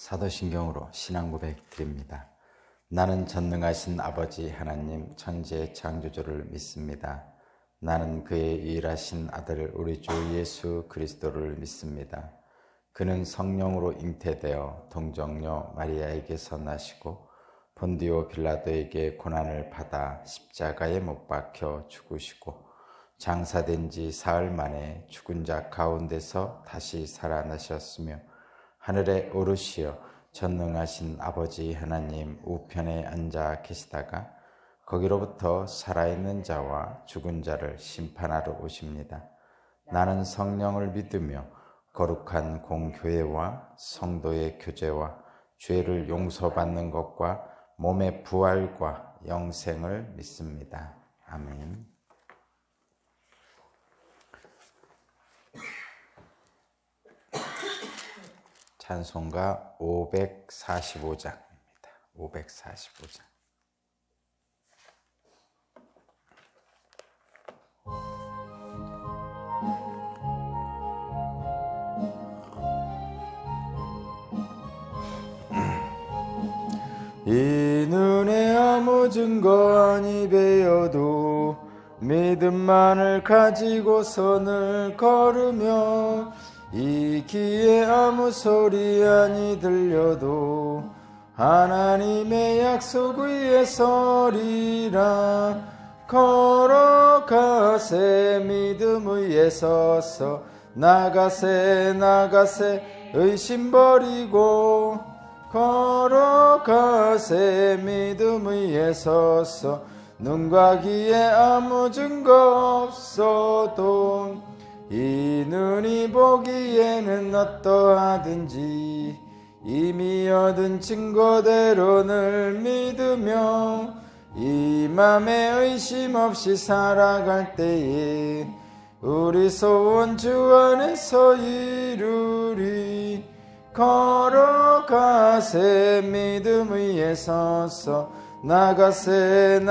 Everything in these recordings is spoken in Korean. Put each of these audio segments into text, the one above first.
사도신경으로 신앙 고백 드립니다. 나는 전능하신 아버지 하나님 천지의 창조주를 믿습니다. 나는 그의 유일하신 아들 우리 주 예수 그리스도를 믿습니다. 그는 성령으로 잉태되어 동정녀 마리아에게서 나시고 본디오 빌라도에게 고난을 받아 십자가에 못 박혀 죽으시고 장사된 지 사흘 만에 죽은 자 가운데서 다시 살아나셨으며 하늘에 오르시어 전능하신 아버지 하나님 우편에 앉아 계시다가 거기로부터 살아있는 자와 죽은 자를 심판하러 오십니다. 나는 성령을 믿으며 거룩한 공교회와 성도의 교제와 죄를 용서받는 것과 몸의 부활과 영생을 믿습니다. 아멘. 찬송가 545장입니다. 545장. 이 눈에 아무 증거 아니 배어도 믿음만을 가지고 선을 걸으며 이 귀에 아무 소리 아니 들려도 하나님의 약속 위에 서리라. 걸어가세 믿음 위에 서서 나가세 의심 버리고 걸어가세 믿음 위에 서서 눈과 귀에 아무 증거 없어도 이 눈이 보기에는 어떠하든지 이미 얻은 증거대로 늘 믿으며 이 맘에 의심 없이 살아갈 때에 우리 소원 주 안에서 이루리. 걸어가세 믿음 위에 서서 나가세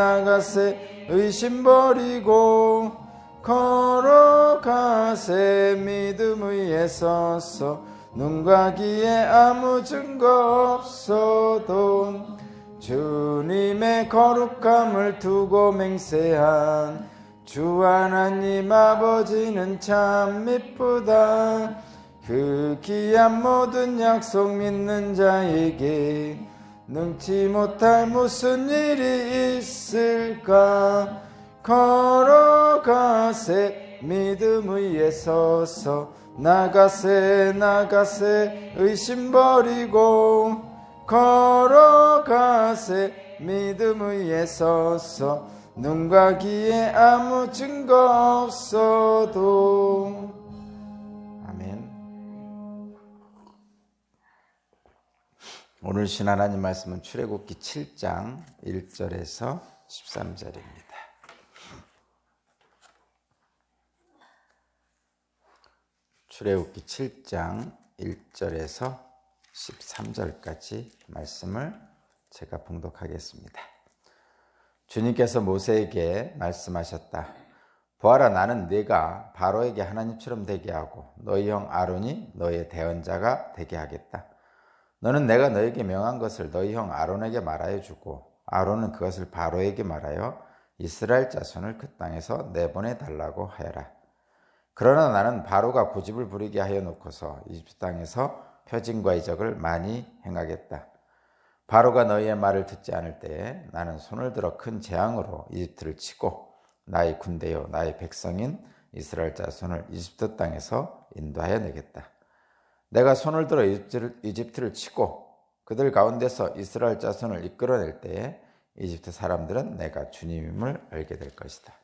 의심 버리고 걸어가세 믿음 위에 서서 눈과 귀에 아무 증거 없어도 주님의 거룩함을 두고 맹세한 주 하나님 아버지는 참 미쁘다. 그 귀한 모든 약속 믿는 자에게 능치 못할 무슨 일이 있을까. 걸어가세 믿음 위에 서서 나가세 의심 버리고 걸어가세 믿음 위에 서서 눈과 귀에 아무 증거 없어도. 아멘. 오늘 신 하나님 말씀은 출애굽기 7장 1절에서 13절입니다. 출애굽기 7장 1절에서 13절까지 말씀을 제가 봉독하겠습니다. 주님께서 모세에게 말씀하셨다. 보아라, 나는 네가 바로에게 하나님처럼 되게 하고 너희 형 아론이 너의 대언자가 되게 하겠다. 너는 내가 너에게 명한 것을 너희 형 아론에게 말하여 주고 아론은 그것을 바로에게 말하여 이스라엘 자손을 그 땅에서 내보내 달라고 하여라. 그러나 나는 바로가 고집을 부리게 하여 놓고서 이집트 땅에서 표징과 이적을 많이 행하겠다. 바로가 너희의 말을 듣지 않을 때에 나는 손을 들어 큰 재앙으로 이집트를 치고 나의 군대요 나의 백성인 이스라엘 자손을 이집트 땅에서 인도하여 내겠다. 내가 손을 들어 이집트를 치고 그들 가운데서 이스라엘 자손을 이끌어낼 때에 이집트 사람들은 내가 주님임을 알게 될 것이다.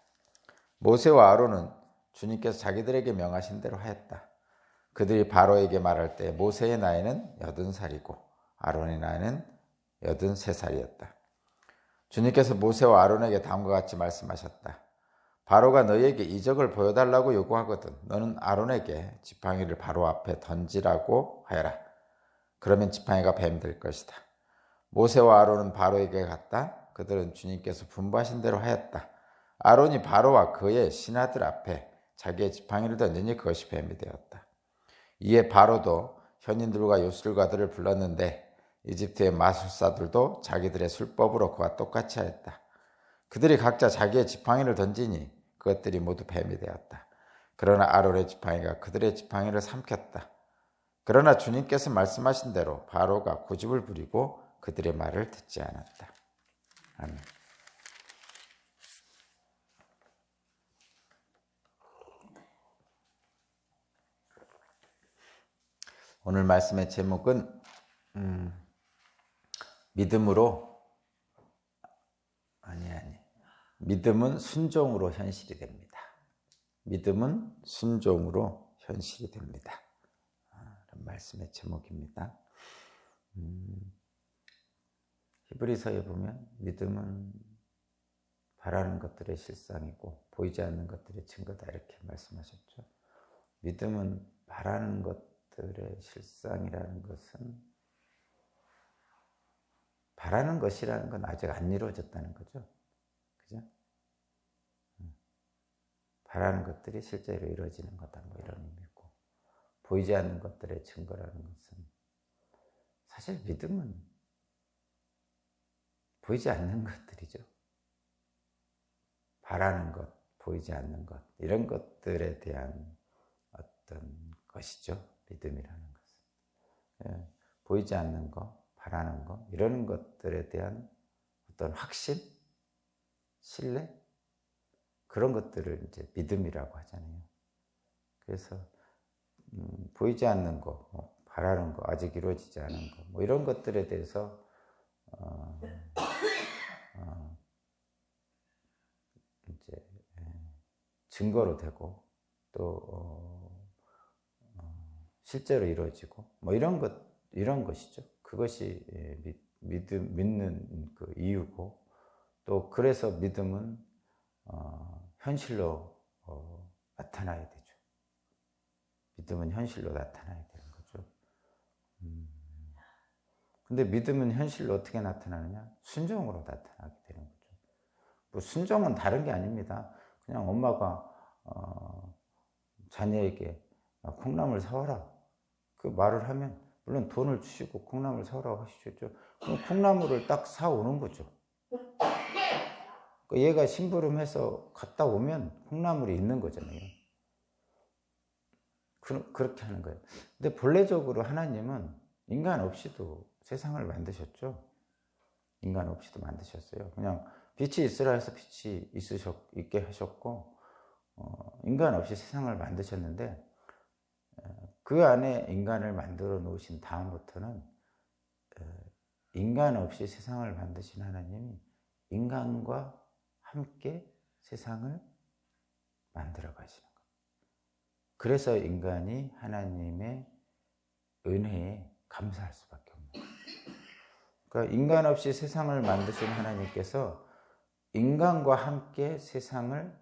모세와 아론은 주님께서 자기들에게 명하신 대로 하였다. 그들이 바로에게 말할 때 모세의 나이는 80살이고 아론의 나이는 83살이었다. 주님께서 모세와 아론에게 다음과 같이 말씀하셨다. 바로가 너희에게 이적을 보여달라고 요구하거든 너는 아론에게 지팡이를 바로 앞에 던지라고 하여라. 그러면 지팡이가 뱀이 될 것이다. 모세와 아론은 바로에게 갔다. 그들은 주님께서 분부하신 대로 하였다. 아론이 바로와 그의 신하들 앞에 자기의 지팡이를 던지니 그것이 뱀이 되었다. 이에 바로도 현인들과 요술가들을 불렀는데 이집트의 마술사들도 자기들의 술법으로 그와 똑같이 하였다. 그들이 각자 자기의 지팡이를 던지니 그것들이 모두 뱀이 되었다. 그러나 아론의 지팡이가 그들의 지팡이를 삼켰다. 그러나 주님께서 말씀하신 대로 바로가 고집을 부리고 그들의 말을 듣지 않았다. 아멘. 오늘 말씀의 제목은 믿음은 순종으로 현실이 됩니다. 믿음은 순종으로 현실이 됩니다. 이런 말씀의 제목입니다. 히브리서에 보면 믿음은 바라는 것들의 실상이고 보이지 않는 것들의 증거다 이렇게 말씀하셨죠. 믿음은 바라는 것들의 실상이라는 것은 바라는 것이라는 건 아직 안 이루어졌다는 거죠. 그죠? 바라는 것들이 실제로 이루어지는 거다 뭐 이런 의미고, 보이지 않는 것들의 증거라는 것은 사실 믿음은 보이지 않는 것들이죠. 바라는 것, 보이지 않는 것, 이런 것들에 대한 어떤 것이죠. 믿음이라는 것은. 보이지 않는 것, 바라는 것, 이런 것들에 대한 어떤 확신, 신뢰, 그런 것들을 이제 믿음이라고 하잖아요. 그래서 보이지 않는 것, 바라는 것, 아직 이루어지지 않은 것, 뭐 이런 것들에 대해서 이제 증거로 되고 또 실제로 이루어지고 뭐 이런 것이죠. 그것이 믿는 그 이유고, 또 그래서 믿음은 현실로 나타나야 되죠. 믿음은 현실로 나타나야 되는 거죠. 근데 믿음은 현실로 어떻게 나타나느냐? 순종으로 나타나게 되는 거죠. 뭐 순종은 다른 게 아닙니다. 그냥 엄마가 자녀에게 콩나물 사와라 그 말을 하면, 물론 돈을 주시고 콩나물 사오라고 하시죠. 그럼 콩나물을 딱 사오는 거죠. 얘가 심부름해서 갔다 오면 콩나물이 있는 거잖아요. 그렇게 하는 거예요. 근데 본래적으로 하나님은 인간 없이도 세상을 만드셨죠. 인간 없이도 만드셨어요. 그냥 빛이 있으라 해서 빛이 있게 하셨고, 인간 없이 세상을 만드셨는데, 그 안에 인간을 만들어 놓으신 다음부터는 인간 없이 세상을 만드신 하나님이 인간과 함께 세상을 만들어 가시는 거예요. 그래서 인간이 하나님의 은혜에 감사할 수밖에 없는 거예요. 그러니까 인간 없이 세상을 만드신 하나님께서 인간과 함께 세상을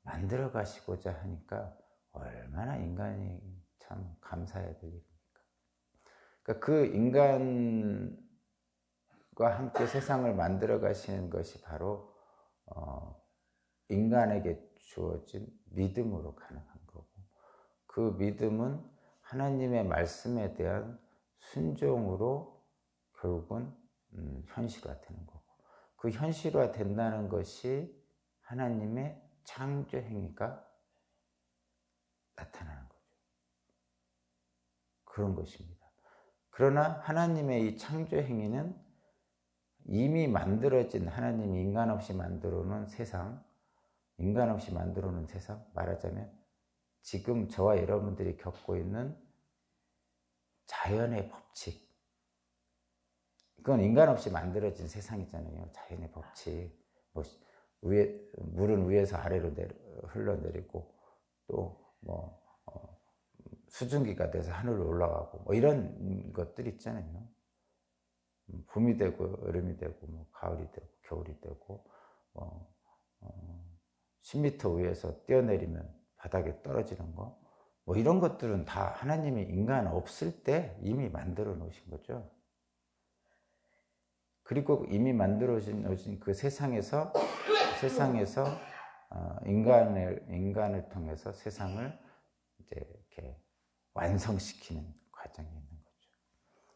만들어 가시고자 하니까 얼마나 인간이 참 감사해야 될 일입니까? 그러니까 그 인간과 함께 세상을 만들어 가시는 것이 바로 인간에게 주어진 믿음으로 가능한 거고, 그 믿음은 하나님의 말씀에 대한 순종으로 결국은 현실화되는 거고, 그 현실화된다는 것이 하나님의 창조 행위가 나타나는 거죠. 그런 것입니다. 그러나 하나님의 이 창조 행위는 이미 만들어진, 하나님이 인간 없이 만들어 놓은 세상, 말하자면 지금 저와 여러분들이 겪고 있는 자연의 법칙, 그건 인간 없이 만들어진 세상이잖아요. 자연의 법칙, 뭐 물은 위에서 아래로 흘러내리고, 또 수증기가 돼서 하늘로 올라가고, 뭐 이런 것들 있잖아요. 봄이 되고 여름이 되고, 뭐 가을이 되고 겨울이 되고, 10m 위에서 뛰어내리면 바닥에 떨어지는 거, 뭐 이런 것들은 다 하나님이 인간 없을 때 이미 만들어 놓으신 거죠. 그리고 이미 만들어 놓으신 그 세상에서 인간을 통해서 세상을 이제 이렇게 완성시키는 과정. 과정에 있는 거죠.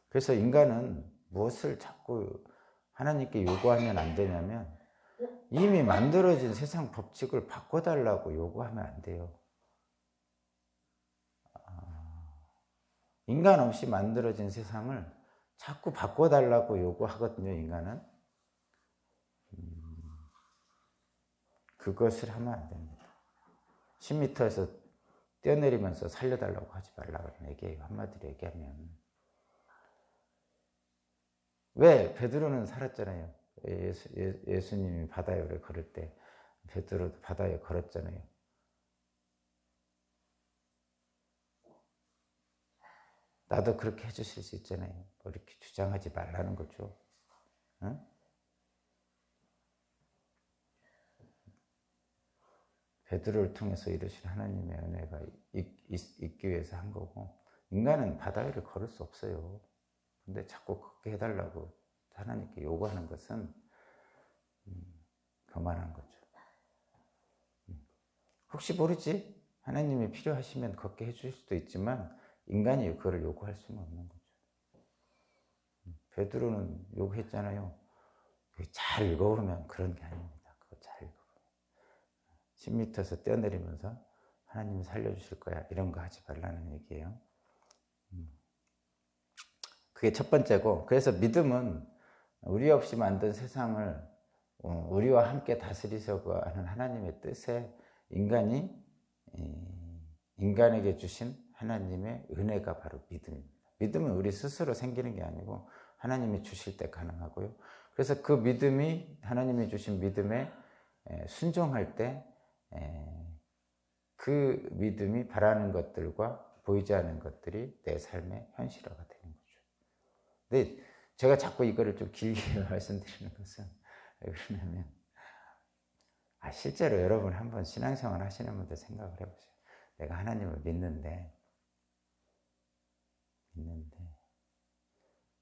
그래서 인간은 무엇을 자꾸 하나님께 요구하면 안 되냐면 이미 만들어진 세상 법칙을 바꿔달라고 요구하면 안 돼요. 인간 없이 만들어진 세상을 자꾸 바꿔달라고 요구하거든요, 인간은. 그것을 하면 안 됩니다. 10m에서 뛰어내리면서 살려달라고 하지 말라고 얘기해요. 한마디로 얘기하면. 왜? 베드로는 살았잖아요. 예수님이 바다에 걸을 때 베드로도 바다에 걸었잖아요. 나도 그렇게 해주실 수 있잖아요. 뭐 이렇게 주장하지 말라는 거죠. 응? 베드로를 통해서 이루신 하나님의 은혜가 있기 위해서 한 거고, 인간은 바다 위를 걸을 수 없어요. 근데 자꾸 걷게 해달라고 하나님께 요구하는 것은 교만한 거죠. 혹시 모르지? 하나님이 필요하시면 걷게 해주실 수도 있지만 인간이 그거를 요구할 수는 없는 거죠. 베드로는 요구했잖아요. 잘 읽어보면 그런 게 아닙니다. 그거 잘 읽어보면 10m에서 뛰어내리면서 하나님이 살려주실 거야, 이런 거 하지 말라는 얘기예요. 그게 첫 번째고, 그래서 믿음은 우리 없이 만든 세상을 우리와 함께 다스리려고 하는 하나님의 뜻에 인간에게 주신 하나님의 은혜가 바로 믿음입니다. 믿음은 우리 스스로 생기는 게 아니고 하나님이 주실 때 가능하고요. 그래서 그 믿음이, 하나님이 주신 믿음에 순종할 때 그 믿음이 바라는 것들과 보이지 않는 것들이 내 삶의 현실화가 되는 거죠. 근데 제가 자꾸 이거를 좀 길게 말씀드리는 것은 왜 그러냐면, 실제로 여러분 한번 신앙생활 하시는 분들 생각을 해보세요. 내가 하나님을 믿는데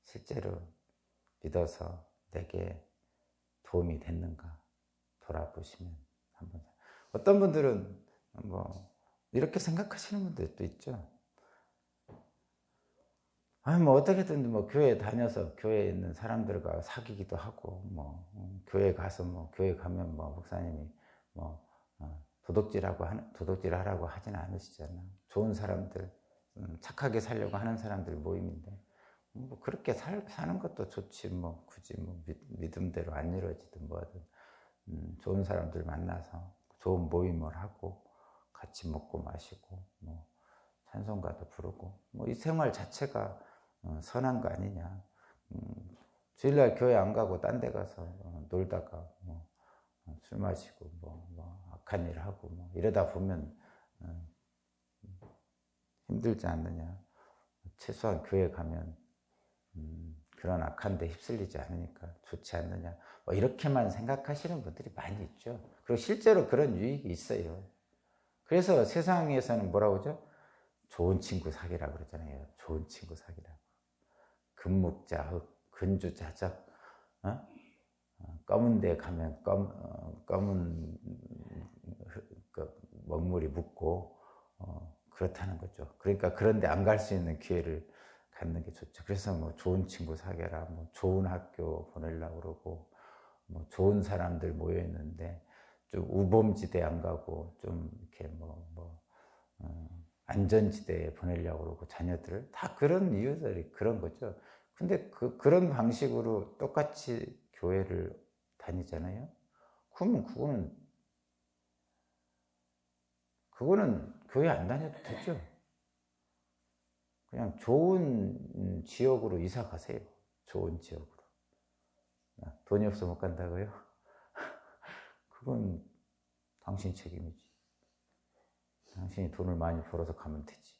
실제로 믿어서 내게 도움이 됐는가 돌아보시면 한번. 어떤 분들은 뭐 이렇게 생각하시는 분들도 있죠. 뭐 어떻게든 뭐 교회 다녀서 교회에 있는 사람들과 사귀기도 하고, 뭐 교회 가서 뭐 교회 가면 뭐 목사님이 뭐 도둑질하라고 하지는 않으시잖아요. 좋은 사람들, 착하게 살려고 하는 사람들 모임인데, 뭐 그렇게 사는 것도 좋지, 뭐 굳이 뭐 믿음대로 안 이루어지든 뭐하든 좋은 사람들 만나서 좋은 모임을 하고 같이 먹고 마시고 뭐 찬송가도 부르고, 뭐 이 생활 자체가 선한 거 아니냐. 주일날 교회 안 가고 딴 데 가서 놀다가 뭐 술 마시고 뭐 악한 일 하고 뭐 이러다 보면 힘들지 않느냐. 최소한 교회 가면 그런 악한 데 휩쓸리지 않으니까 좋지 않느냐. 뭐 이렇게만 생각하시는 분들이 많이 있죠. 그리고 실제로 그런 유익이 있어요. 그래서 세상에서는 뭐라고 하죠? 좋은 친구 사귀라고 그러잖아요. 좋은 친구 사귀라고. 금묵자흑, 근주자적, 검은 데 가면 검은 먹물이 묻고 그렇다는 거죠. 그러니까 그런 데 안 갈 수 있는 기회를 갖는 게 좋죠. 그래서 뭐 좋은 친구 사귀라, 뭐 좋은 학교 보내려고 그러고, 뭐 좋은 사람들 모여 있는데 좀 우범지대 안 가고 좀 이렇게 안전지대에 보내려고 그러고, 자녀들을 다 그런 이유들이 그런 거죠. 근데 그런 방식으로 똑같이 교회를 다니잖아요. 그러면 그거는 교회 안 다녀도 되죠. 그냥 좋은 지역으로 이사 가세요. 좋은 지역으로. 돈이 없어 못 간다고요? 그건 당신 책임이지. 당신이 돈을 많이 벌어서 가면 되지.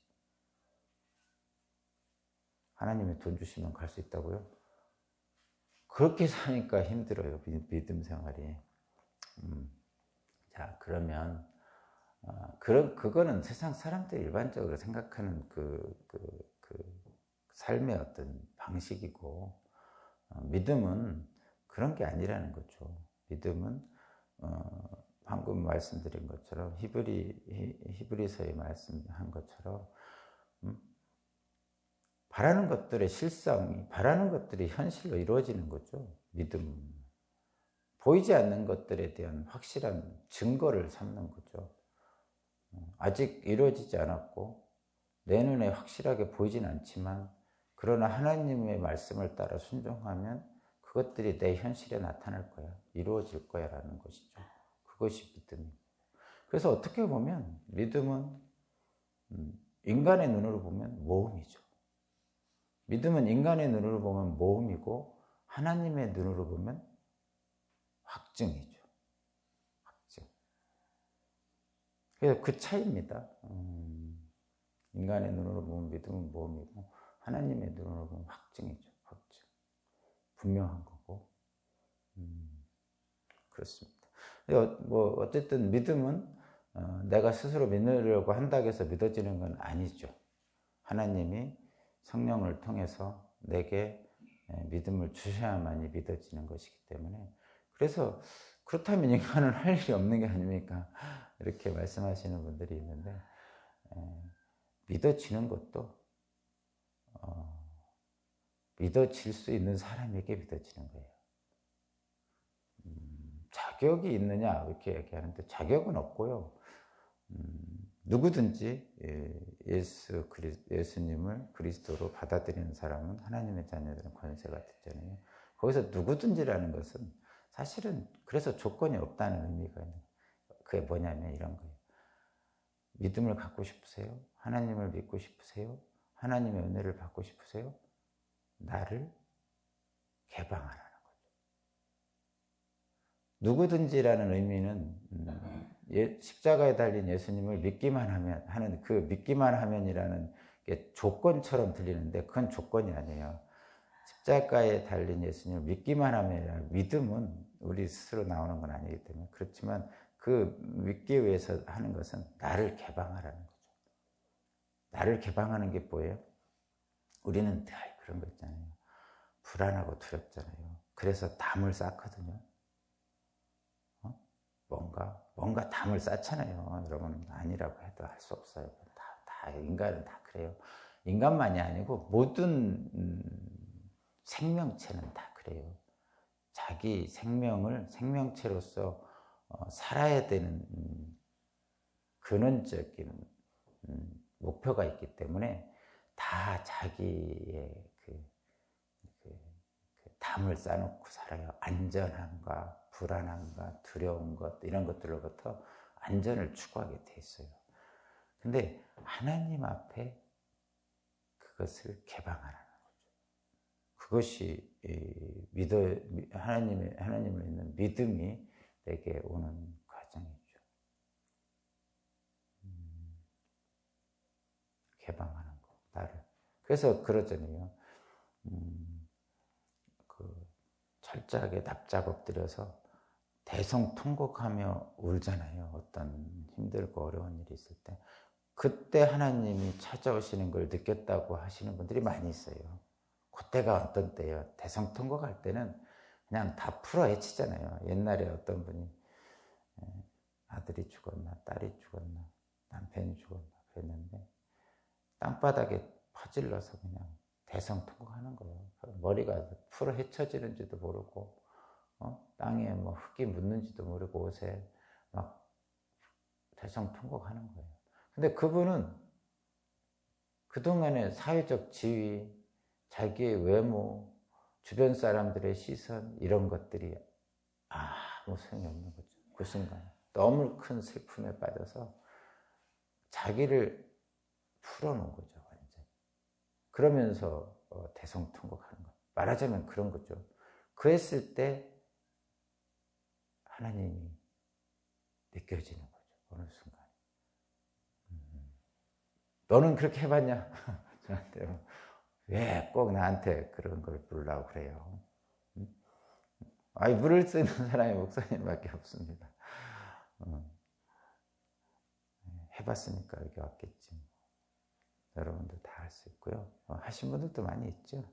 하나님이 돈 주시면 갈 수 있다고요? 그렇게 사니까 힘들어요, 믿음 생활이. 자, 그러면 그거는 세상 사람들이 일반적으로 생각하는 그 삶의 어떤 방식이고, 믿음은 그런 게 아니라는 거죠. 믿음은 방금 말씀드린 것처럼 히브리서에 말씀한 것처럼 바라는 것들의 실상이, 바라는 것들이 현실로 이루어지는 거죠. 믿음. 보이지 않는 것들에 대한 확실한 증거를 삼는 거죠. 아직 이루어지지 않았고 내 눈에 확실하게 보이진 않지만 그러나 하나님의 말씀을 따라 순종하면 그것들이 내 현실에 나타날 거야. 이루어질 거야 라는 것이죠. 그것이 믿음입니다. 그래서 어떻게 보면 믿음은 인간의 눈으로 보면 모험이죠. 믿음은 인간의 눈으로 보면 모험이고 하나님의 눈으로 보면 확증이죠. 확증. 그래서 그 차이입니다. 인간의 눈으로 보면 믿음은 모험이고 하나님의 눈으로 보면 확증이죠. 확증. 분명한 거고. 그렇습니다. 뭐 어쨌든 믿음은 내가 스스로 믿으려고 한다고 해서 믿어지는 건 아니죠. 하나님이 성령을 통해서 내게 믿음을 주셔야만이 믿어지는 것이기 때문에, 그래서 그렇다면 인간은 할 일이 없는 게 아닙니까? 이렇게 말씀하시는 분들이 있는데, 믿어지는 것도 믿어질 수 있는 사람에게 믿어지는 거예요. 자격이 있느냐 이렇게 얘기하는데 자격은 없고요. 누구든지 예수님을 그리스도로 받아들이는 사람은 하나님의 자녀들은 권세가 됐잖아요. 거기서 누구든지라는 것은 사실은 그래서 조건이 없다는 의미가 있는 거예요. 그게 뭐냐면 이런 거예요. 믿음을 갖고 싶으세요? 하나님을 믿고 싶으세요? 하나님의 은혜를 받고 싶으세요? 나를 개방하라는 거죠. 누구든지라는 의미는 십자가에 달린 예수님을 믿기만 하면 하는 그 믿기만 하면이라는 게 조건처럼 들리는데 그건 조건이 아니에요. 십자가에 달린 예수님을 믿기만 하면, 믿음은 우리 스스로 나오는 건 아니기 때문에 그렇지만 그 믿기 위해서 하는 것은 나를 개방하라는 거죠. 나를 개방하는 게 뭐예요? 우리는 늘 그런 거 있잖아요. 불안하고 두렵잖아요. 그래서 담을 쌓거든요. 뭔가 담을 쌓잖아요. 여러분, 아니라고 해도 할 수 없어요. 다 인간은 다 그래요. 인간만이 아니고 모든 생명체는 다 그래요. 자기 생명을 생명체로서 살아야 되는 근원적인 목표가 있기 때문에 다 자기의 그 담을 쌓아놓고 살아요. 안전함과 불안함과 두려운 것, 이런 것들로부터 안전을 추구하게 돼 있어요. 근데 하나님 앞에 그것을 개방하라는 거죠. 그것이 하나님을 믿는 믿음이 내게 오는 과정이죠. 개방하는 거, 나를. 그래서 그러잖아요. 철저하게 납작 엎드려서 대성통곡하며 울잖아요. 어떤 힘들고 어려운 일이 있을 때. 그때 하나님이 찾아오시는 걸 느꼈다고 하시는 분들이 많이 있어요. 그때가 어떤 때예요? 대성통곡할 때는 그냥 다 풀어 헤치잖아요. 옛날에 어떤 분이 아들이 죽었나 딸이 죽었나 남편이 죽었나 그랬는데 땅바닥에 퍼질러서 그냥 대성통곡하는 거예요. 머리가 풀어 헤쳐지는지도 모르고 땅에 뭐 흙이 묻는지도 모르고 옷에 막 대성통곡하는 거예요. 근데 그분은 그동안의 사회적 지위, 자기의 외모, 주변 사람들의 시선, 이런 것들이 아무 소용이 없는 거죠. 그 순간 너무 큰 슬픔에 빠져서 자기를 풀어놓은 거죠. 완전. 그러면서 대성통곡하는 거. 말하자면 그런 거죠. 그랬을 때 하나님이 느껴지는 거죠. 어느 순간. 너는 그렇게 해봤냐? 저한테 왜 꼭 나한테 그런 걸 물으려고 그래요? 물을 쓰는 사람이 목사님밖에 없습니다. 해봤으니까 여기 왔겠지. 여러분도 다 할 수 있고요. 하신 분들도 많이 있죠.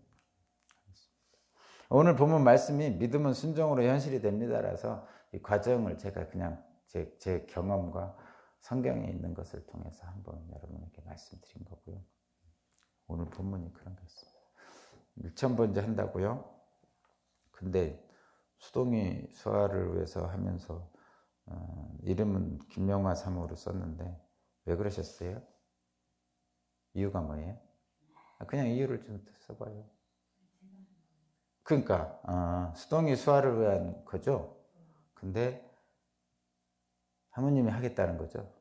오늘 본문 말씀이 믿음은 순종으로 현실이 됩니다라서 이 과정을 제가 그냥 제 경험과 성경에 있는 것을 통해서 한번 여러분에게 말씀드린 거고요. 오늘 본문이 그런 게 있습니다. 일천번제 한다고요? 근데 수동이 수화를 위해서 하면서 이름은 김명화 사모로 썼는데 왜 그러셨어요? 이유가 뭐예요? 그냥 이유를 좀 써봐요. 그러니까 수동이 수화를 위한 거죠. 근데 사모님이 하겠다는 거죠.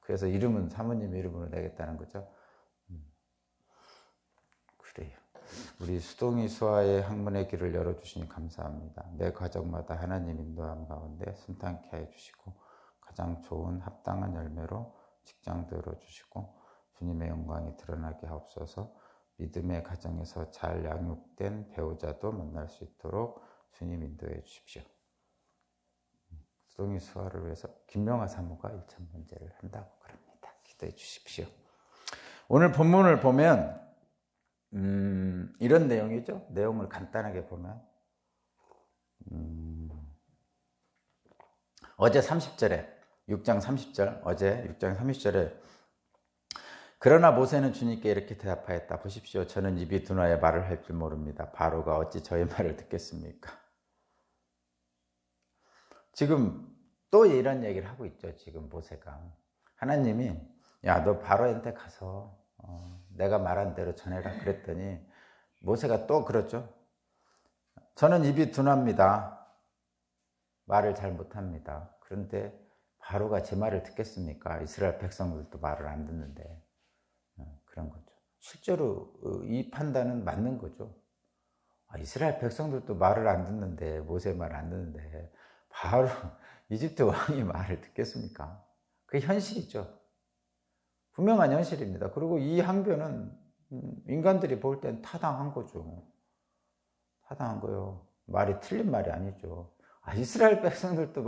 그래서 이름은 사모님 이름으로 내겠다는 거죠. 그래요. 우리 수동이 수화의 학문의 길을 열어주시니 감사합니다. 내 가정마다 하나님 인도함 가운데 순탄케 해주시고 가장 좋은 합당한 열매로 직장도 열어주시고 주님의 영광이 드러나게 하옵소서. 믿음의 가정에서 잘 양육된 배우자도 만날 수 있도록 주님 인도해 주십시오. 수동이 수화를 위해서 김명화 사모가 일천번제를 한다고 그럽니다. 기도해 주십시오. 오늘 본문을 보면 이런 내용이죠. 내용을 간단하게 보면 어제 30절에 6장 30절 어제 6장 30절에 그러나 모세는 주님께 이렇게 대답하였다. 보십시오. 저는 입이 둔하여 말을 할 줄 모릅니다. 바로가 어찌 저의 말을 듣겠습니까? 지금 또 이런 얘기를 하고 있죠. 지금 모세가 하나님이 야, 너 바로한테 가서 내가 말한 대로 전해라 그랬더니 모세가 또 그렇죠. 저는 입이 둔합니다. 말을 잘 못합니다. 그런데 바로가 제 말을 듣겠습니까? 이스라엘 백성들도 말을 안 듣는데 그런 거죠. 실제로 이 판단은 맞는 거죠. 이스라엘 백성들도 말을 안 듣는데 모세 말 안 듣는데 바로 이집트 왕이 말을 듣겠습니까? 그게 현실이죠. 분명한 현실입니다. 그리고 이 항변은 인간들이 볼 땐 타당한 거죠. 타당한 거요. 말이 틀린 말이 아니죠. 이스라엘 백성들도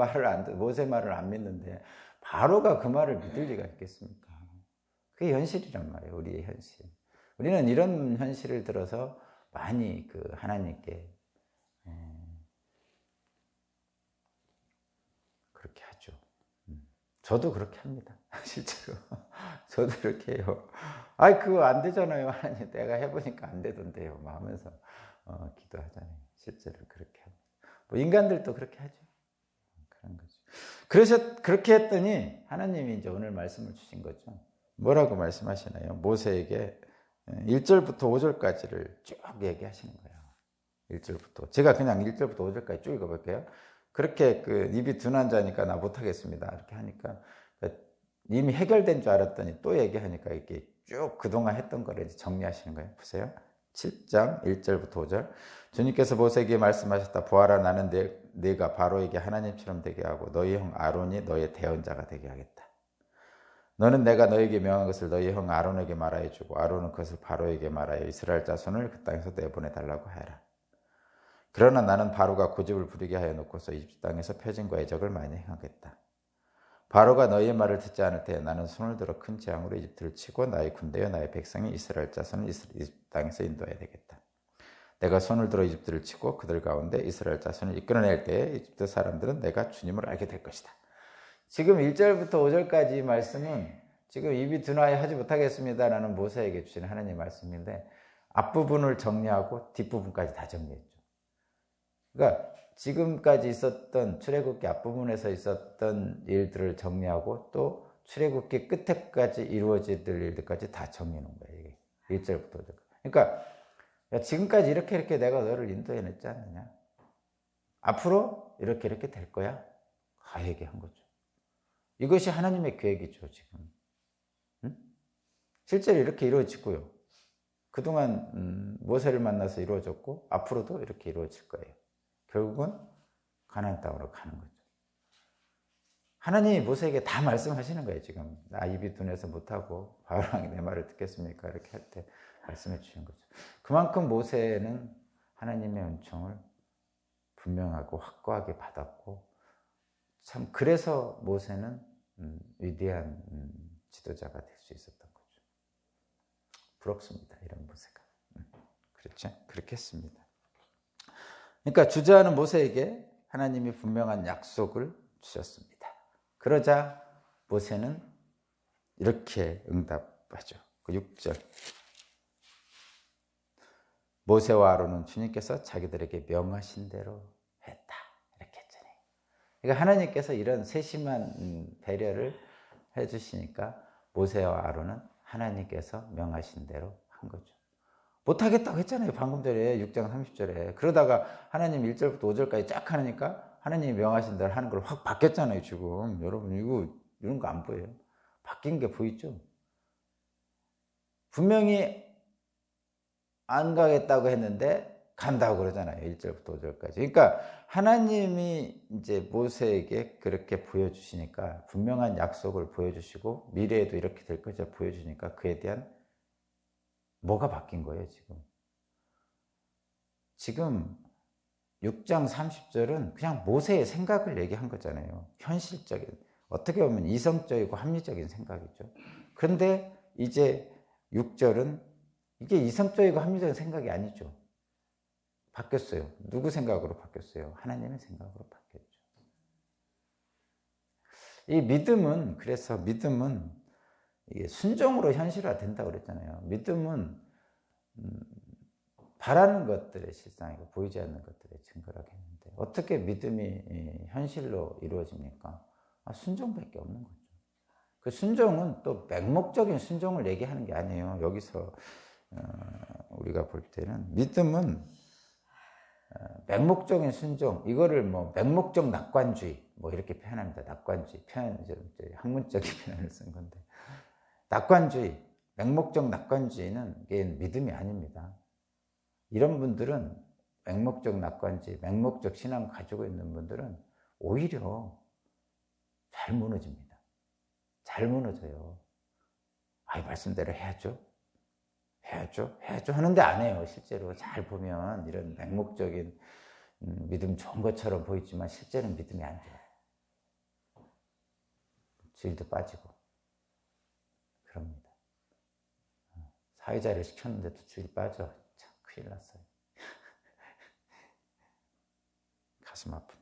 모세 말을 안 믿는데 바로가 그 말을 믿을 리가 있겠습니까? 그게 현실이란 말이에요. 우리의 현실. 우리는 이런 현실을 들어서 많이 하나님께 그렇게 하죠. 저도 그렇게 합니다. 실제로. 저도 그렇게 해요. 그거 안 되잖아요. 하나님, 내가 해보니까 안 되던데요. 하면서 기도하잖아요. 실제로 그렇게 합니다. 인간들도 그렇게 하죠. 그런 거죠. 그래서 그렇게 했더니 하나님이 이제 오늘 말씀을 주신 거죠. 뭐라고 말씀하시나요? 모세에게 1절부터 5절까지를 쭉 얘기하시는 거예요. 1절부터. 제가 그냥 1절부터 5절까지 쭉 읽어볼게요. 그렇게 입이 둔한 자니까 나 못하겠습니다. 이렇게 하니까 이미 해결된 줄 알았더니 또 얘기하니까 이렇게 쭉 그동안 했던 거를 정리하시는 거예요. 보세요. 7장 1절부터 5절. 주님께서 모세에게 말씀하셨다. 보아라, 나는 네가 바로에게 하나님처럼 되게 하고 너희 형 아론이 너의 대언자가 되게 하겠다. 너는 내가 너에게 명한 것을 너희 형 아론에게 말하여 주고 아론은 그것을 바로에게 말하여 이스라엘 자손을 그 땅에서 내보내달라고 하라. 그러나 나는 바로가 고집을 부리게 하여 놓고서 이집트 땅에서 표징과 이적을 많이 행하겠다. 바로가 너희의 말을 듣지 않을 때 나는 손을 들어 큰 재앙으로 이집트를 치고 나의 군대와 나의 백성이 이스라엘 자손을 이집트 땅에서 인도해야 되겠다. 내가 손을 들어 이집트를 치고 그들 가운데 이스라엘 자손을 이끌어낼 때에 이집트 사람들은 내가 주님을 알게 될 것이다. 지금 1절부터 5절까지 말씀은 지금 입이 둔하여 하지 못하겠습니다라는 모세에게 주신 하나님의 말씀인데 앞부분을 정리하고 뒷부분까지 다 정리했죠. 그러니까 지금까지 있었던 출애굽기 앞부분에서 있었던 일들을 정리하고 또 출애굽기 끝에까지 이루어질 일들까지 다 정리하는 거예요. 1절부터 5절까지. 그러니까 지금까지 이렇게 내가 너를 인도해냈지 않느냐. 앞으로 이렇게 될 거야. 다 얘기한 거죠. 이것이 하나님의 계획이죠, 지금. 응? 실제로 이렇게 이루어지고요. 그동안 모세를 만나서 이루어졌고 앞으로도 이렇게 이루어질 거예요. 결국은 가나안 땅으로 가는 거죠. 하나님이 모세에게 다 말씀하시는 거예요, 지금. 나 입이 둔해서 못하고 바로왕이 내 말을 듣겠습니까? 이렇게 할 때 말씀해 주시는 거죠. 그만큼 모세는 하나님의 은총을 분명하고 확고하게 받았고 참 그래서 모세는 위대한 지도자가 될 수 있었던 거죠. 부럽습니다, 이런 모세가. 그렇죠? 그렇게 했습니다. 그러니까 주저하는 모세에게 하나님이 분명한 약속을 주셨습니다. 그러자 모세는 이렇게 응답하죠. 그 6절. 모세와 아론은 주님께서 자기들에게 명하신 대로 했다. 이렇게 했잖아요. 그러니까 하나님께서 이런 세심한 배려를 해주시니까 모세와 아론은 하나님께서 명하신 대로 한 거죠. 못하겠다고 했잖아요. 방금 전에 6장 30절에. 그러다가 하나님 1절부터 5절까지 쫙 하니까 하나님이 명하신 대로 하는 걸 확 바뀌었잖아요. 지금 여러분 이런 거 안 보여요? 바뀐 게 보이죠? 분명히 안 가겠다고 했는데 간다고 그러잖아요. 1절부터 5절까지. 그러니까 하나님이 이제 모세에게 그렇게 보여주시니까, 분명한 약속을 보여주시고 미래에도 이렇게 될 것을 보여주니까 그에 대한 뭐가 바뀐 거예요, 지금. 지금 6장 30절은 그냥 모세의 생각을 얘기한 거잖아요. 현실적인, 어떻게 보면 이성적이고 합리적인 생각이죠. 그런데 이제 6절은 이게 이성적이고 합리적인 생각이 아니죠. 바뀌었어요. 누구 생각으로 바뀌었어요? 하나님의 생각으로 바뀌었죠. 이 믿음은, 그래서 믿음은 이게 순종으로 현실화된다고 그랬잖아요. 믿음은 바라는 것들의 실상이고 보이지 않는 것들의 증거라고 했는데, 어떻게 믿음이 현실로 이루어집니까? 순종밖에 없는 거죠. 그 순종은 또 맹목적인 순종을 얘기하는 게 아니에요. 여기서 우리가 볼 때는 믿음은 맹목적인 순종, 이거를 뭐 맹목적 낙관주의 뭐 이렇게 표현합니다. 낙관주의 표현, 이제 학문적인 표현을 쓴 건데, 낙관주의, 맹목적 낙관주의는 이게 믿음이 아닙니다. 이런 분들은, 맹목적 낙관주의, 맹목적 신앙을 가지고 있는 분들은 오히려 잘 무너집니다. 잘 무너져요. 말씀대로 해야죠 하는데 안 해요. 실제로 잘 보면 이런 맹목적인 믿음 좋은 것처럼 보이지만 실제는 믿음이 안 돼요. 주일도 빠지고 그럽니다. 사회자를 시켰는데도 주일 빠져. 참 큰일 났어요. 가슴 아픕니다.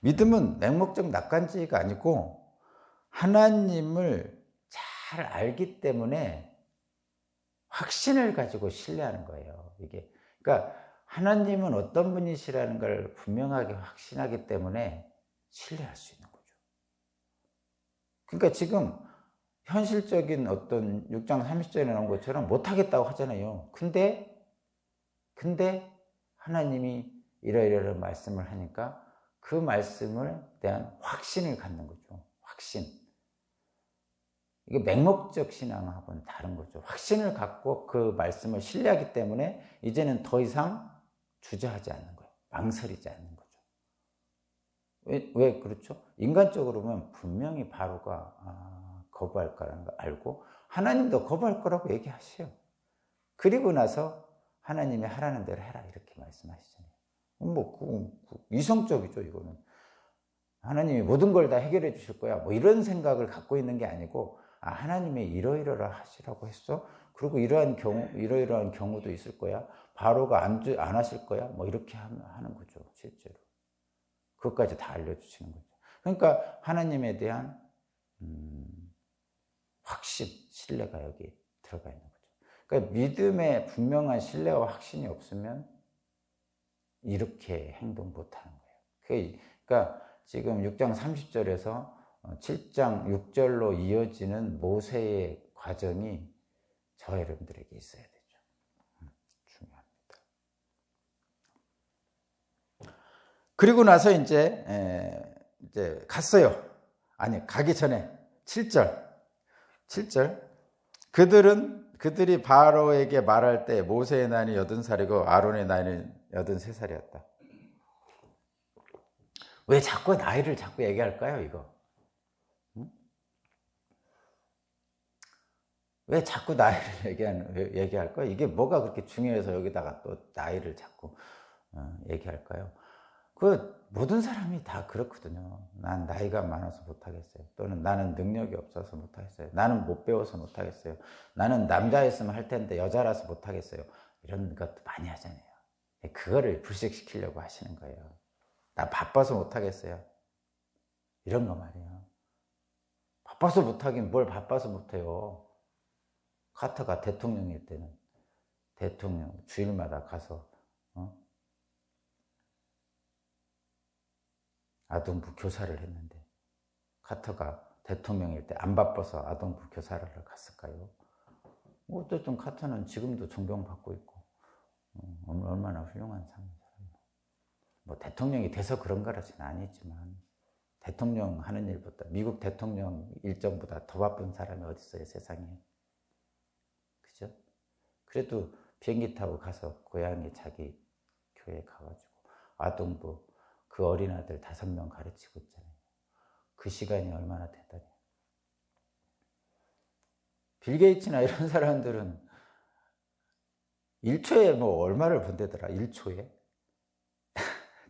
믿음은 맹목적 낙관주의가 아니고 하나님을 잘 알기 때문에 확신을 가지고 신뢰하는 거예요. 이게, 그러니까 하나님은 어떤 분이시라는 걸 분명하게 확신하기 때문에 신뢰할 수 있는 거죠. 그러니까 지금 현실적인 어떤 6장 30절에 나온 것처럼 못하겠다고 하잖아요. 근데 하나님이 이러이러한 말씀을 하니까 그 말씀을 대한 확신을 갖는 거죠. 확신. 이게 맹목적 신앙하고는 다른 거죠. 확신을 갖고 그 말씀을 신뢰하기 때문에 이제는 더 이상 주저하지 않는 거예요. 망설이지 않는 거죠. 왜 그렇죠? 인간적으로 보면 분명히 바로가 거부할 거라는 걸 알고 하나님도 거부할 거라고 얘기하셔요. 그리고 나서 하나님이 하라는 대로 해라 이렇게 말씀하시잖아요. 이성적이죠, 이거는. 하나님이 모든 걸 다 해결해 주실 거야. 뭐 이런 생각을 갖고 있는 게 아니고, 하나님이 이러이러라 하시라고 했어. 그리고 이러이러한 경우도 있을 거야. 바로가 안 하실 거야. 뭐 이렇게 하는 거죠, 실제로. 그것까지 다 알려주시는 거죠. 그러니까 하나님에 대한 확신, 신뢰가 여기 들어가 있는 거죠. 그러니까 믿음에 분명한 신뢰와 확신이 없으면 이렇게 행동 못하는 거예요. 그러니까 지금 6장 30절에서 7장 6절로 이어지는 모세의 과정이 저 여러분들에게 있어야 되죠. 중요합니다. 그리고 나서 이제 갔어요. 아니, 가기 전에 7절. 그들이 바로에게 말할 때 모세의 나이는 80살이고 아론의 나이는 83살이었다. 왜 자꾸 나이를 자꾸 얘기할까요, 이거? 왜 자꾸 나이를 얘기할까요? 이게 뭐가 그렇게 중요해서 여기다가 또 나이를 자꾸 얘기할까요? 모든 사람이 다 그렇거든요. 난 나이가 많아서 못하겠어요. 또는 나는 능력이 없어서 못하겠어요. 나는 못 배워서 못하겠어요. 나는 남자였으면 할 텐데 여자라서 못하겠어요. 이런 것도 많이 하잖아요. 그거를 불식시키려고 하시는 거예요. 나 바빠서 못하겠어요. 이런 거 말이에요. 바빠서 못하긴 뭘 바빠서 못해요. 카터가 대통령일 때는 대통령 주일마다 가서 아동부 교사를 했는데 카터가 대통령일 때 안 바빠서 아동부 교사를 갔을까요? 어쨌든 카터는 지금도 존경받고 있고 얼마나 훌륭한 사람이에요. 뭐 대통령이 돼서 그런 거라지는 아니지만 대통령 하는 일보다 미국 대통령 일정보다 더 바쁜 사람이 어디 있어요, 세상에. 그죠? 그래도 비행기 타고 가서 고향에 자기 교회 가가지고 아동부 그 어린아들 5명 가르치고 있잖아요. 그 시간이 얼마나 대단해요. 빌 게이츠나 이런 사람들은 1초에 뭐 얼마를 번대더라, 1초에?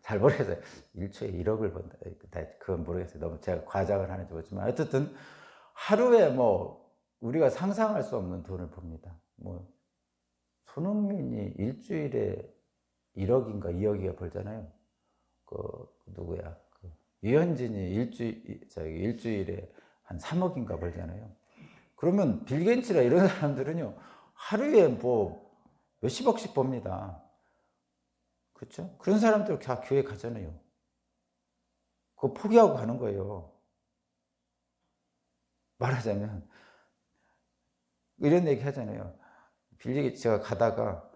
잘 모르겠어요. 1초에 1억을 번다. 그건 모르겠어요. 너무 제가 과장을 하는지 모르지만. 어쨌든 하루에 뭐 우리가 상상할 수 없는 돈을 법니다. 뭐 손흥민이 일주일에 1억인가 2억이가 벌잖아요. 누구야? 유현진이 일주일에 한 3억인가 벌잖아요. 그러면 빌 게이츠나 이런 사람들은요, 하루에 뭐 몇십억씩 법니다. 그렇죠? 그런 사람들 다 교회 가잖아요. 그거 포기하고 가는 거예요. 말하자면 이런 얘기 하잖아요. 빌 게이츠가 가다가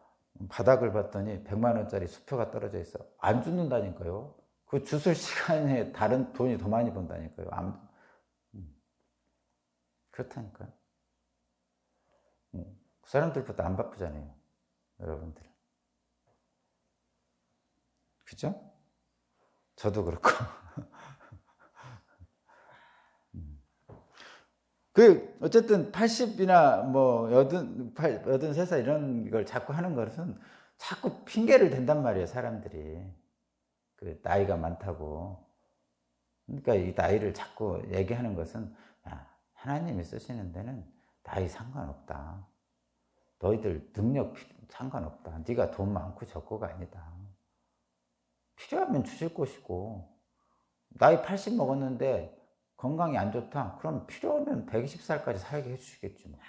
바닥을 봤더니 100만 원짜리 수표가 떨어져 있어. 안 죽는다니까요. 그 주술 시간에 다른 돈이 더 많이 번다니까요. 그렇다니까요. 그 사람들보다 안 바쁘잖아요, 여러분들은. 그죠? 저도 그렇고. 어쨌든 80이나 뭐 83살 이런 걸 자꾸 하는 것은 자꾸 핑계를 댄단 말이에요, 사람들이. 그 나이가 많다고. 그러니까 이 나이를 자꾸 얘기하는 것은, 야, 하나님이 쓰시는 데는 나이 상관없다. 너희들 능력 상관없다. 네가 돈 많고 적고가 아니다. 필요하면 주실 것이고, 나이 80 먹었는데 건강이 안 좋다. 그럼 필요하면 120살까지 살게 해주시겠지 뭐.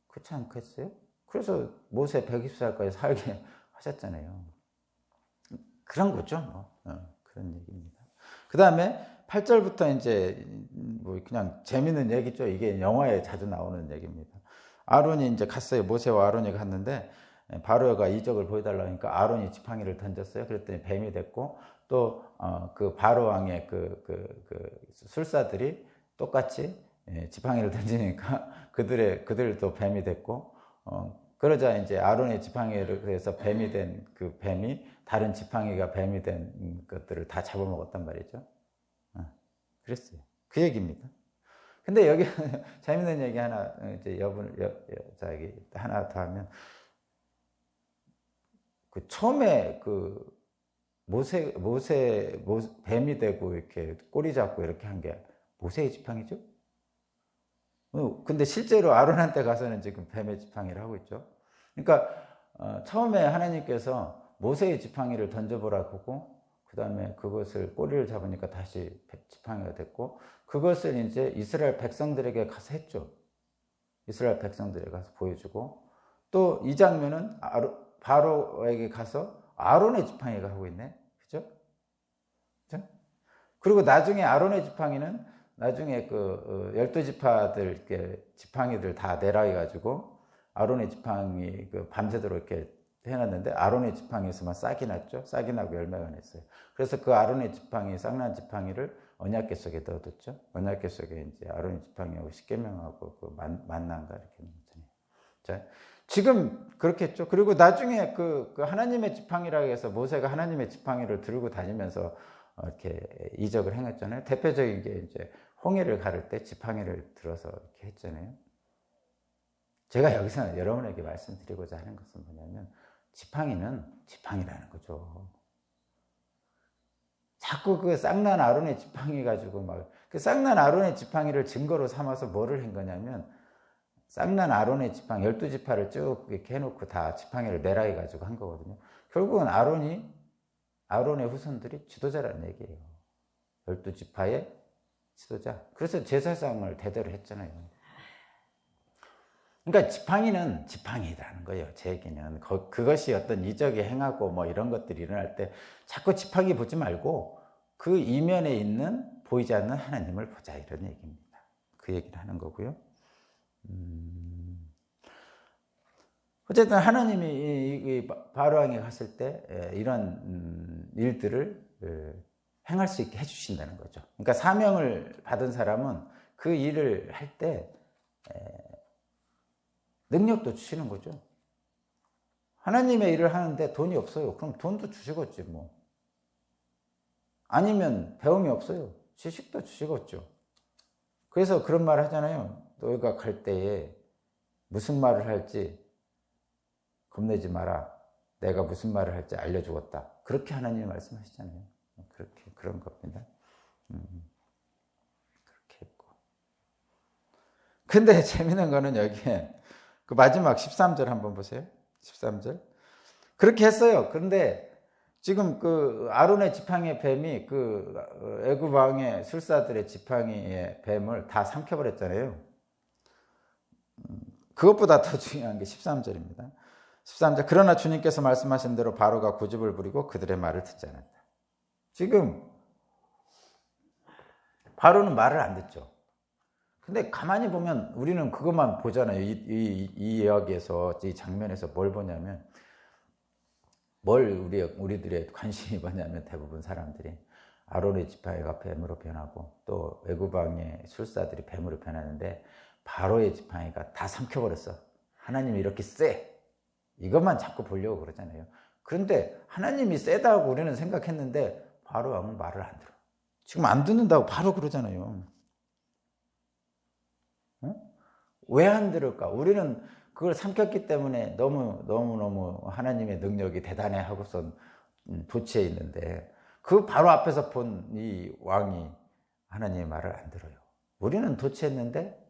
그렇지 않겠어요? 그래서 모세 120살까지 살게 하셨잖아요. 그런 거죠, 뭐. 그런 얘기입니다. 그 다음에 8절부터 이제 뭐 그냥 재밌는 얘기죠. 이게 영화에 자주 나오는 얘기입니다. 아론이 이제 갔어요. 모세와 아론이 갔는데 바로가 이적을 보여달라니까 아론이 지팡이를 던졌어요. 그랬더니 뱀이 됐고, 또 그 바로 왕의 그 술사들이 똑같이 지팡이를 던지니까 그들도 뱀이 됐고, 그러자 이제 아론의 지팡이를 그래서 뱀이 된 그 뱀이 다른 지팡이가 뱀이 된 것들을 다 잡아먹었단 말이죠. 그랬어요. 그 얘기입니다. 근데 여기 재밌는 얘기 하나 이제 하나 더 하면, 그 처음에 그 모세 뱀이 되고 이렇게 꼬리 잡고 이렇게 한 게 모세의 지팡이죠? 근데 실제로 아론한테 가서는 지금 뱀의 지팡이를 하고 있죠. 그러니까 처음에 하나님께서 모세의 지팡이를 던져보라고 하고, 그 다음에 그것을 꼬리를 잡으니까 다시 지팡이가 됐고, 그것을 이제 이스라엘 백성들에게 가서 했죠. 이스라엘 백성들에게 가서 보여주고, 또 이 장면은 바로에게 가서 아론의 지팡이가 하고 있네. 그죠? 그리고 나중에 아론의 지팡이는 나중에 그 12지파들 지팡이들 다 내라해가지고 아론의 지팡이 그 밤새도록 이렇게 해놨는데 아론의 지팡이에서만 싹이 났죠. 싹이 나고 열매가 냈어요. 그래서 그 아론의 지팡이, 싹난 지팡이를 언약궤 속에 넣어뒀죠. 언약궤 속에 이제 아론의 지팡이하고 십계명하고 그 만난가 이렇게 넣었잖아요. 자, 지금 그렇겠죠. 그리고 나중에 그 하나님의 지팡이라고 해서 모세가 하나님의 지팡이를 들고 다니면서 이렇게 이적을 행했잖아요. 대표적인 게 이제 홍해를 가를 때 지팡이를 들어서 이렇게 했잖아요. 제가 여기서 여러분에게 말씀드리고자 하는 것은 뭐냐면, 지팡이는 지팡이라는 거죠. 자꾸 그 쌍난 아론의 지팡이 가지고 막 그 쌍난 아론의 지팡이를 증거로 삼아서 뭐를 한 거냐면, 쌍난 아론의 지팡이 12지파를 쭉 이렇게 해놓고 다 지팡이를 내라해 가지고 한 거거든요. 결국은 아론의 후손들이 지도자라는 얘기예요. 12지파의 지도자. 그래서 제사장을 대대로 했잖아요. 그러니까 지팡이는 지팡이라는 거예요. 제 얘기는 그것이 어떤 이적이 행하고 뭐 이런 것들이 일어날 때 자꾸 지팡이 보지 말고 그 이면에 있는 보이지 않는 하나님을 보자, 이런 얘기입니다. 그 얘기를 하는 거고요. 어쨌든 하나님이 바로왕에 갔을 때 이런 일들을 행할 수 있게 해주신다는 거죠. 그러니까 사명을 받은 사람은 그 일을 할 때 능력도 주시는 거죠. 하나님의 일을 하는데 돈이 없어요. 그럼 돈도 주시겠지 뭐. 아니면 배움이 없어요. 지식도 주시겠죠. 그래서 그런 말 하잖아요. 너희가 갈 때에 무슨 말을 할지 겁내지 마라. 내가 무슨 말을 할지 알려주겠다. 그렇게 하나님이 말씀하시잖아요. 그렇게 그런 겁니다. 그렇게 했고. 근데 재미있는 거는 여기에 그 마지막 13절 한번 보세요. 13절. 그렇게 했어요. 그런데 지금 그 아론의 지팡이의 뱀이 그 애굽 왕의 술사들의 지팡이의 뱀을 다 삼켜버렸잖아요. 그것보다 더 중요한 게 13절입니다. 13절. 그러나 주님께서 말씀하신 대로 바로가 고집을 부리고 그들의 말을 듣지 않았다. 지금 바로는 말을 안 듣죠. 근데 가만히 보면 우리는 그것만 보잖아요. 이 이야기에서, 이 장면에서 뭘 보냐면, 뭘 우리들의 관심이 뭐냐면 대부분 사람들이 아론의 지팡이가 뱀으로 변하고 또 애굽 왕의 술사들이 뱀으로 변하는데 바로의 지팡이가 다 삼켜버렸어. 하나님이 이렇게 세. 이것만 자꾸 보려고 그러잖아요. 그런데 하나님이 세다고 우리는 생각했는데 바로 왕은 말을 안 들어. 지금 안 듣는다고 바로 그러잖아요. 왜 안 들을까? 우리는 그걸 삼켰기 때문에 너무 하나님의 능력이 대단해 하고선 도취해 있는데 그 바로 앞에서 본 이 왕이 하나님의 말을 안 들어요. 우리는 도취했는데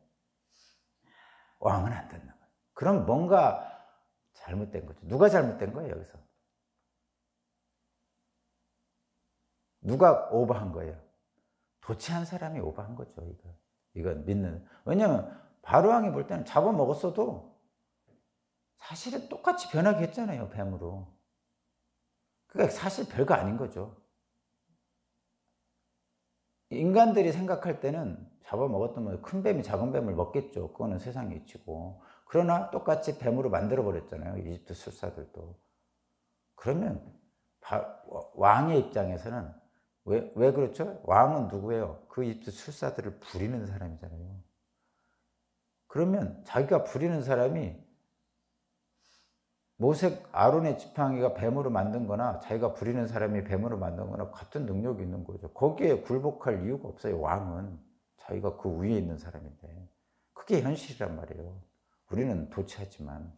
왕은 안 듣는 거예요. 그럼 뭔가 잘못된 거죠. 누가 잘못된 거예요, 여기서? 누가 오버한 거예요? 도취한 사람이 오버한 거죠, 이건 믿는. 왜냐면 바로왕이 볼 때는 잡아먹었어도 사실은 똑같이 변하게 했잖아요, 뱀으로. 그러니까 사실 별거 아닌 거죠. 인간들이 생각할 때는 잡아먹었던 큰 뱀이 작은 뱀을 먹겠죠. 그거는 세상에 이치고. 그러나 똑같이 뱀으로 만들어버렸잖아요, 이집트 술사들도. 그러면 왕의 입장에서는 왜 그렇죠? 왕은 누구예요? 그 이집트 술사들을 부리는 사람이잖아요. 그러면 자기가 부리는 사람이 모세 아론의 지팡이가 뱀으로 만든 거나 자기가 부리는 사람이 뱀으로 만든 거나 같은 능력이 있는 거죠. 거기에 굴복할 이유가 없어요. 왕은 자기가 그 위에 있는 사람인데. 그게 현실이란 말이에요. 우리는 도취하지만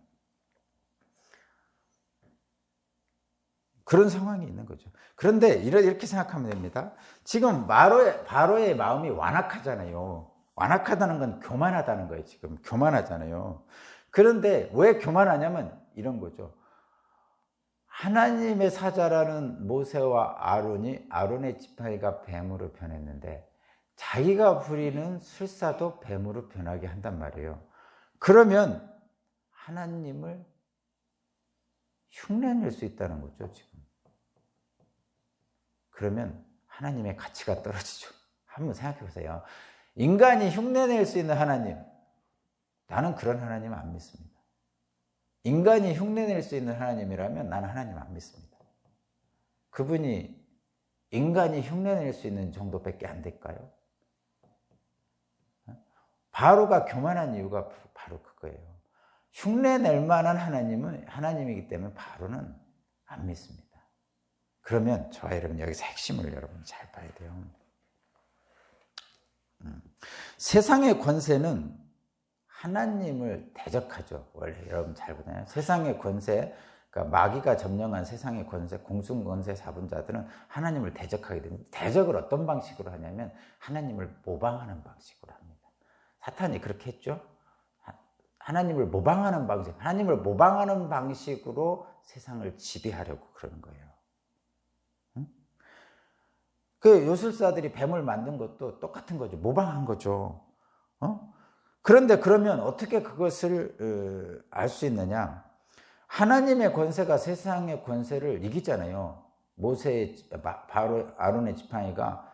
그런 상황이 있는 거죠. 그런데 이렇게 생각하면 됩니다. 지금 바로의 마음이 완악하잖아요. 완악하다는 건 교만하다는 거예요. 지금 교만하잖아요. 그런데 왜 교만하냐면 이런 거죠. 하나님의 사자라는 모세와 아론의 지팡이가 뱀으로 변했는데 자기가 부리는 술사도 뱀으로 변하게 한단 말이에요. 그러면 하나님을 흉내낼 수 있다는 거죠, 지금. 그러면 하나님의 가치가 떨어지죠. 한번 생각해 보세요. 인간이 흉내낼 수 있는 하나님, 나는 그런 하나님 안 믿습니다. 인간이 흉내낼 수 있는 하나님이라면 나는 하나님 안 믿습니다. 그분이 인간이 흉내낼 수 있는 정도밖에 안 될까요? 바로가 교만한 이유가 바로 그거예요. 흉내낼 만한 하나님은 하나님이기 때문에 바로는 안 믿습니다. 그러면 저와 여러분 여기서 핵심을 여러분 잘 봐야 돼요. 세상의 권세는 하나님을 대적하죠. 원래 여러분 잘 보잖아요. 세상의 권세, 그러니까 마귀가 점령한 세상의 권세, 공중 권세 잡은 자들은 하나님을 대적하게 됩니다. 대적을 어떤 방식으로 하냐면 하나님을 모방하는 방식으로 합니다. 사탄이 그렇게 했죠. 하나님을 모방하는 방식, 하나님을 모방하는 방식으로 세상을 지배하려고 그러는 거예요. 그 요술사들이 뱀을 만든 것도 똑같은 거죠. 모방한 거죠. 그런데 그러면 어떻게 그것을 알 수 있느냐? 하나님의 권세가 세상의 권세를 이기잖아요. 모세의 바로 아론의 지팡이가